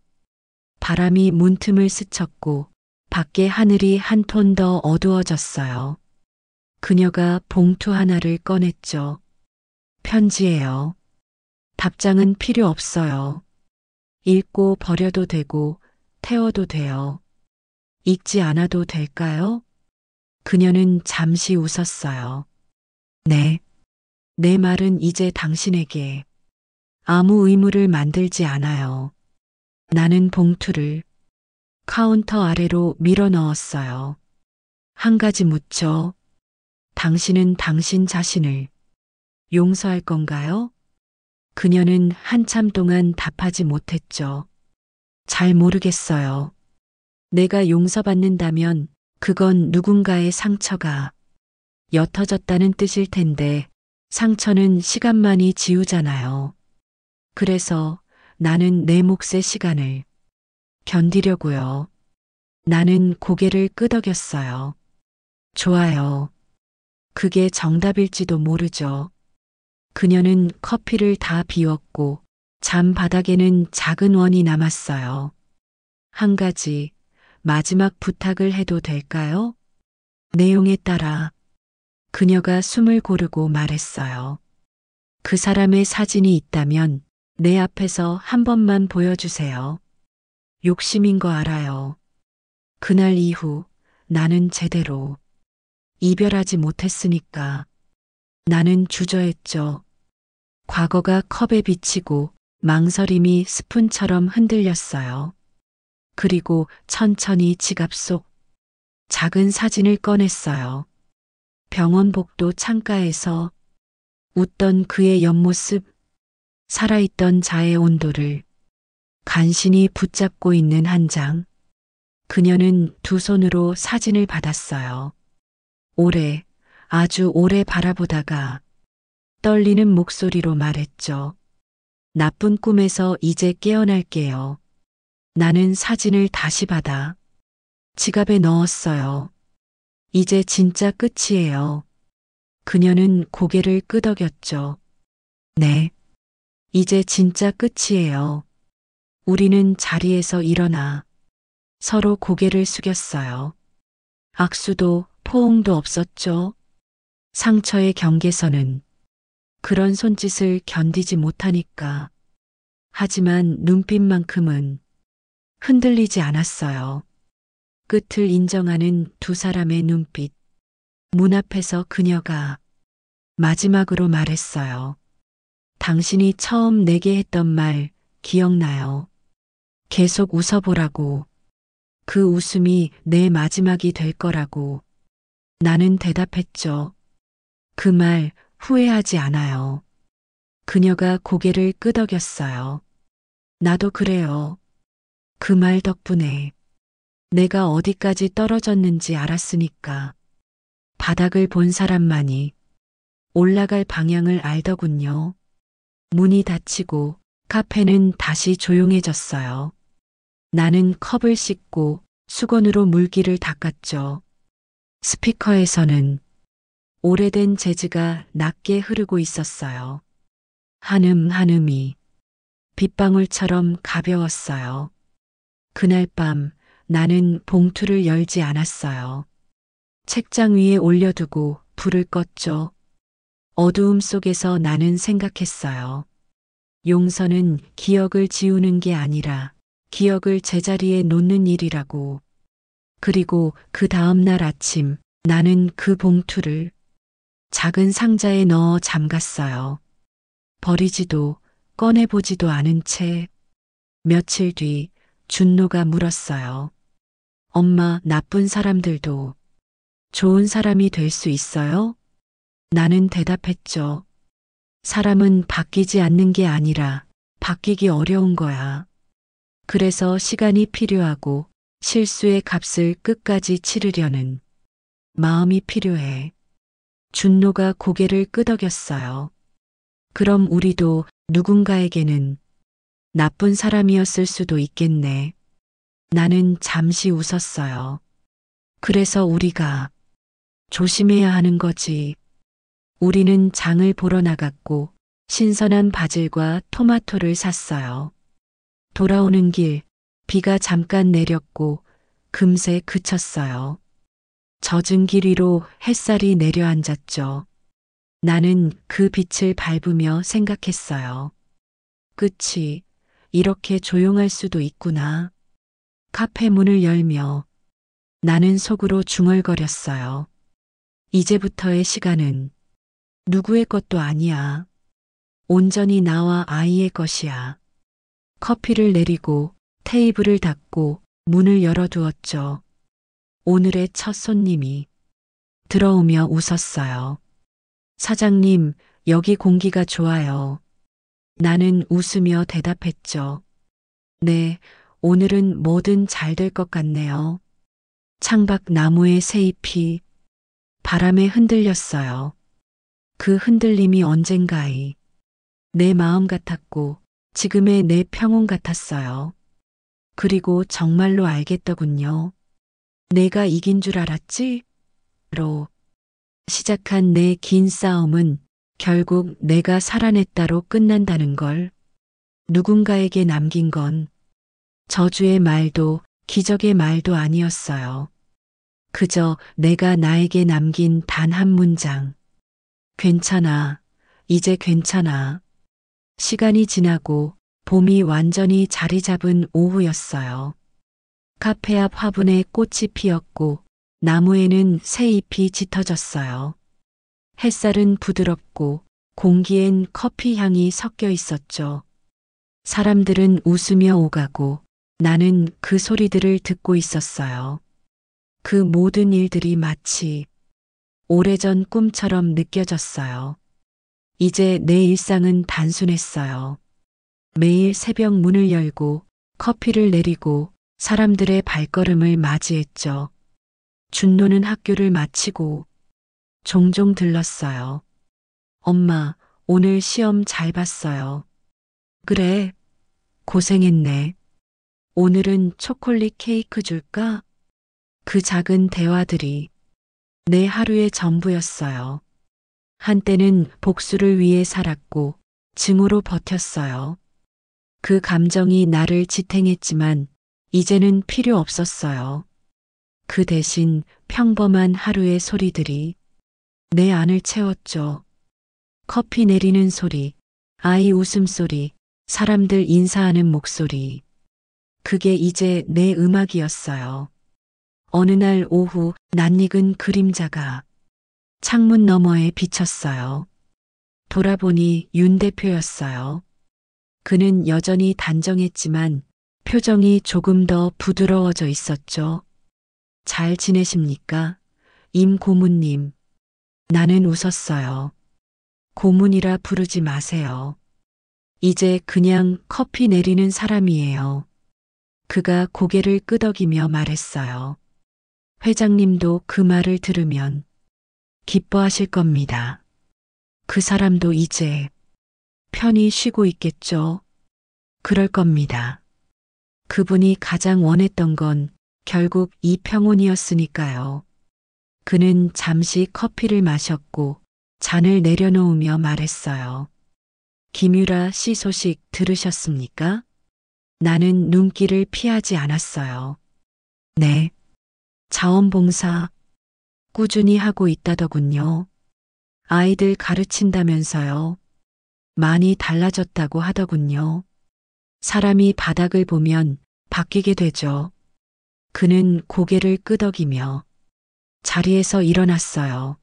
B: 바람이 문틈을 스쳤고 밖에 하늘이 한 톤 더 어두워졌어요. 그녀가 봉투 하나를 꺼냈죠. 편지예요. 답장은 필요 없어요. 읽고 버려도 되고 태워도 돼요. 읽지 않아도 될까요? 그녀는 잠시 웃었어요. 네. 내 말은 이제 당신에게 아무 의무를 만들지 않아요. 나는 봉투를 카운터 아래로 밀어 넣었어요. 한 가지 묻죠. 당신은 당신 자신을 용서할 건가요? 그녀는 한참 동안 답하지 못했죠. 잘 모르겠어요. 내가 용서받는다면 그건 누군가의 상처가 옅어졌다는 뜻일 텐데 상처는 시간만이 지우잖아요. 그래서 나는 내 몫의 시간을 견디려고요. 나는 고개를 끄덕였어요. 좋아요. 그게 정답일지도 모르죠. 그녀는 커피를 다 비웠고 잔 바닥에는 작은 원이 남았어요. 한 가지 마지막 부탁을 해도 될까요? 내용에 따라 그녀가 숨을 고르고 말했어요. 그 사람의 사진이 있다면 내 앞에서 한 번만 보여주세요. 욕심인 거 알아요. 그날 이후 나는 제대로 이별하지 못했으니까. 나는 주저했죠. 과거가 컵에 비치고 망설임이 스푼처럼 흔들렸어요. 그리고 천천히 지갑 속 작은 사진을 꺼냈어요. 병원 복도 창가에서 웃던 그의 옆모습, 살아있던 자의 온도를 간신히 붙잡고 있는 한 장. 그녀는 두 손으로 사진을 받았어요. 오래, 아주 오래 바라보다가 떨리는 목소리로 말했죠. 나쁜 꿈에서 이제 깨어날게요. 나는 사진을 다시 받아 지갑에 넣었어요. 이제 진짜 끝이에요. 그녀는 고개를 끄덕였죠. 네. 이제 진짜 끝이에요. 우리는 자리에서 일어나 서로 고개를 숙였어요. 악수도 포옹도 없었죠. 상처의 경계선은 그런 손짓을 견디지 못하니까. 하지만 눈빛만큼은 흔들리지 않았어요. 끝을 인정하는 두 사람의 눈빛. 문 앞에서 그녀가 마지막으로 말했어요. 당신이 처음 내게 했던 말 기억나요? 계속 웃어보라고. 그 웃음이 내 마지막이 될 거라고. 나는 대답했죠. 그 말 후회하지 않아요. 그녀가 고개를 끄덕였어요. 나도 그래요. 그 말 덕분에 내가 어디까지 떨어졌는지 알았으니까. 바닥을 본 사람만이 올라갈 방향을 알더군요. 문이 닫히고 카페는 다시 조용해졌어요. 나는 컵을 씻고 수건으로 물기를 닦았죠. 스피커에서는 오래된 재즈가 낮게 흐르고 있었어요. 한음 한음이 빗방울처럼 가벼웠어요. 그날 밤 나는 봉투를 열지 않았어요. 책장 위에 올려두고 불을 껐죠. 어두움 속에서 나는 생각했어요. 용서는 기억을 지우는 게 아니라 기억을 제자리에 놓는 일이라고. 그리고 그 다음 날 아침 나는 그 봉투를 작은 상자에 넣어 잠갔어요. 버리지도 꺼내보지도 않은 채. 며칠 뒤 준노가 물었어요. 엄마, 나쁜 사람들도 좋은 사람이 될 수 있어요? 나는 대답했죠. 사람은 바뀌지 않는 게 아니라 바뀌기 어려운 거야. 그래서 시간이 필요하고 실수의 값을 끝까지 치르려는 마음이 필요해. 준노가 고개를 끄덕였어요. 그럼 우리도 누군가에게는 나쁜 사람이었을 수도 있겠네. 나는 잠시 웃었어요. 그래서 우리가 조심해야 하는 거지. 우리는 장을 보러 나갔고 신선한 바질과 토마토를 샀어요. 돌아오는 길 비가 잠깐 내렸고 금세 그쳤어요. 젖은 길 위로 햇살이 내려앉았죠. 나는 그 빛을 밟으며 생각했어요. 끝이 이렇게 조용할 수도 있구나. 카페 문을 열며 나는 속으로 중얼거렸어요. 이제부터의 시간은 누구의 것도 아니야. 온전히 나와 아이의 것이야. 커피를 내리고 테이블을 닫고 문을 열어두었죠. 오늘의 첫 손님이 들어오며 웃었어요. 사장님, 여기 공기가 좋아요. 나는 웃으며 대답했죠. 네, 오늘은 뭐든 잘 될 것 같네요. 창밖 나무의 새잎이 바람에 흔들렸어요. 그 흔들림이 언젠가의 내 마음 같았고 지금의 내 평온 같았어요. 그리고 정말로 알겠더군요. 내가 이긴 줄 알았지? 로 시작한 내 긴 싸움은 결국 내가 살아냈다로 끝난다는 걸. 누군가에게 남긴 건 저주의 말도 기적의 말도 아니었어요. 그저 내가 나에게 남긴 단 한 문장. 괜찮아. 이제 괜찮아. 시간이 지나고 봄이 완전히 자리 잡은 오후였어요. 카페 앞 화분에 꽃이 피었고 나무에는 새잎이 짙어졌어요. 햇살은 부드럽고 공기엔 커피 향이 섞여 있었죠. 사람들은 웃으며 오가고 나는 그 소리들을 듣고 있었어요. 그 모든 일들이 마치 오래전 꿈처럼 느껴졌어요. 이제 내 일상은 단순했어요. 매일 새벽 문을 열고 커피를 내리고 사람들의 발걸음을 맞이했죠. 준노는 학교를 마치고 종종 들렀어요. 엄마, 오늘 시험 잘 봤어요. 그래, 고생했네. 오늘은 초콜릿 케이크 줄까? 그 작은 대화들이 내 하루의 전부였어요. 한때는 복수를 위해 살았고 증오로 버텼어요. 그 감정이 나를 지탱했지만 이제는 필요 없었어요. 그 대신 평범한 하루의 소리들이 내 안을 채웠죠. 커피 내리는 소리, 아이 웃음소리, 사람들 인사하는 목소리. 그게 이제 내 음악이었어요. 어느 날 오후 낯익은 그림자가 창문 너머에 비쳤어요. 돌아보니 윤 대표였어요. 그는 여전히 단정했지만 표정이 조금 더 부드러워져 있었죠. 잘 지내십니까? 임 고문님. 나는 웃었어요. 고문이라 부르지 마세요. 이제 그냥 커피 내리는 사람이에요. 그가 고개를 끄덕이며 말했어요. 회장님도 그 말을 들으면 기뻐하실 겁니다. 그 사람도 이제 편히 쉬고 있겠죠? 그럴 겁니다. 그분이 가장 원했던 건 결국 이평온이었으니까요. 그는 잠시 커피를 마셨고 잔을 내려놓으며 말했어요. 김유라 씨 소식 들으셨습니까? 나는 눈길을 피하지 않았어요. 네. 자원봉사 꾸준히 하고 있다더군요. 아이들 가르친다면서요. 많이 달라졌다고 하더군요. 사람이 바닥을 보면 바뀌게 되죠. 그는 고개를 끄덕이며 자리에서 일어났어요.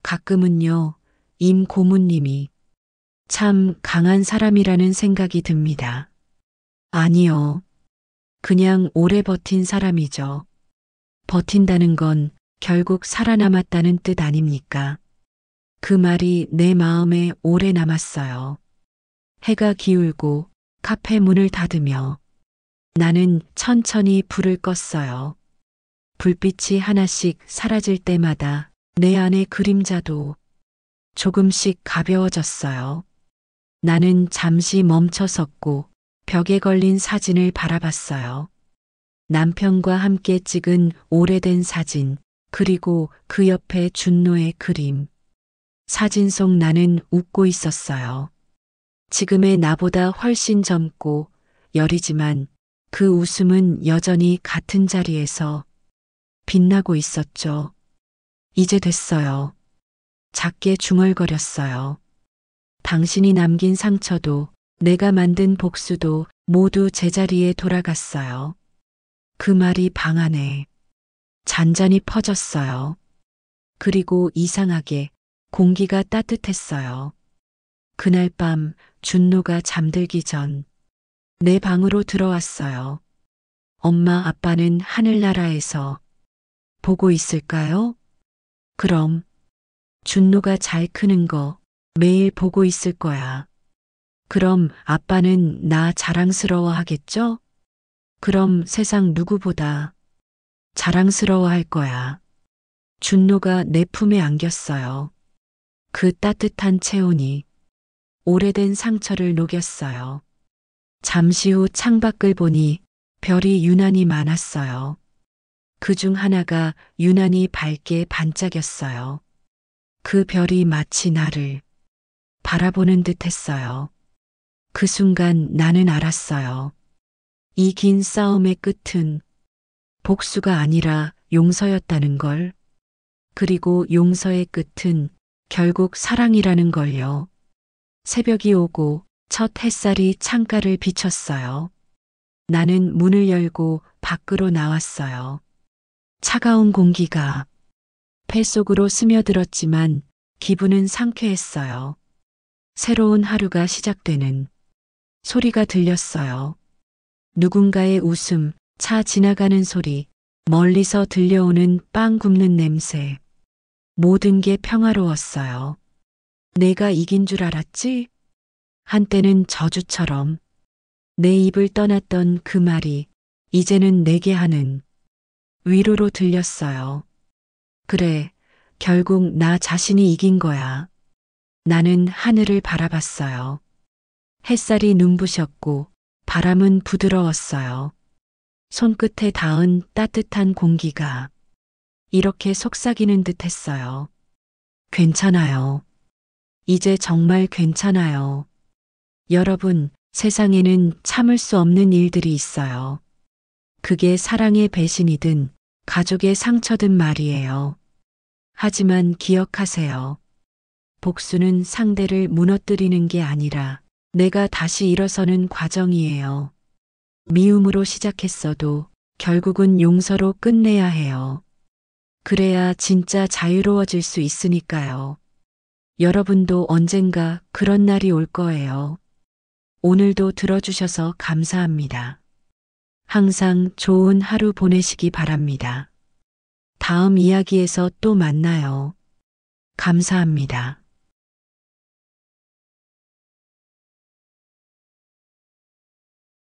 B: 가끔은요, 임 고문님이 참 강한 사람이라는 생각이 듭니다. 아니요. 그냥 오래 버틴 사람이죠. 버틴다는 건 결국 살아남았다는 뜻 아닙니까? 그 말이 내 마음에 오래 남았어요. 해가 기울고 카페 문을 닫으며 나는 천천히 불을 껐어요. 불빛이 하나씩 사라질 때마다 내 안의 그림자도 조금씩 가벼워졌어요. 나는 잠시 멈춰 섰고 벽에 걸린 사진을 바라봤어요. 남편과 함께 찍은 오래된 사진, 그리고 그 옆에 준노의 그림. 사진 속 나는 웃고 있었어요. 지금의 나보다 훨씬 젊고 여리지만 그 웃음은 여전히 같은 자리에서 빛나고 있었죠. 이제 됐어요. 작게 중얼거렸어요. 당신이 남긴 상처도 내가 만든 복수도 모두 제자리에 돌아갔어요. 그 말이 방 안에 잔잔히 퍼졌어요. 그리고 이상하게 공기가 따뜻했어요. 그날 밤 준노가 잠들기 전 내 방으로 들어왔어요. 엄마 아빠는 하늘나라에서 보고 있을까요? 그럼 준노가 잘 크는 거 매일 보고 있을 거야. 그럼 아빠는 나 자랑스러워 하겠죠? 그럼 세상 누구보다 자랑스러워 할 거야. 준노가 내 품에 안겼어요. 그 따뜻한 체온이 오래된 상처를 녹였어요. 잠시 후 창밖을 보니 별이 유난히 많았어요. 그 중 하나가 유난히 밝게 반짝였어요. 그 별이 마치 나를 바라보는 듯 했어요. 그 순간 나는 알았어요. 이 긴 싸움의 끝은 복수가 아니라 용서였다는 걸. 그리고 용서의 끝은 결국 사랑이라는 걸요. 새벽이 오고 첫 햇살이 창가를 비췄어요. 나는 문을 열고 밖으로 나왔어요. 차가운 공기가 뱃속으로 스며들었지만 기분은 상쾌했어요. 새로운 하루가 시작되는 소리가 들렸어요. 누군가의 웃음, 차 지나가는 소리, 멀리서 들려오는 빵 굽는 냄새. 모든 게 평화로웠어요. 내가 이긴 줄 알았지? 한때는 저주처럼 내 입을 떠났던 그 말이 이제는 내게 하는 위로로 들렸어요. 그래, 결국 나 자신이 이긴 거야. 나는 하늘을 바라봤어요. 햇살이 눈부셨고 바람은 부드러웠어요. 손끝에 닿은 따뜻한 공기가 이렇게 속삭이는 듯 했어요. 괜찮아요. 이제 정말 괜찮아요. 여러분, 세상에는 참을 수 없는 일들이 있어요. 그게 사랑의 배신이든 가족의 상처든 말이에요. 하지만 기억하세요. 복수는 상대를 무너뜨리는 게 아니라 내가 다시 일어서는 과정이에요. 미움으로 시작했어도 결국은 용서로 끝내야 해요. 그래야 진짜 자유로워질 수 있으니까요. 여러분도 언젠가 그런 날이 올 거예요. 오늘도 들어주셔서 감사합니다. 항상 좋은 하루 보내시기 바랍니다. 다음 이야기에서 또 만나요. 감사합니다.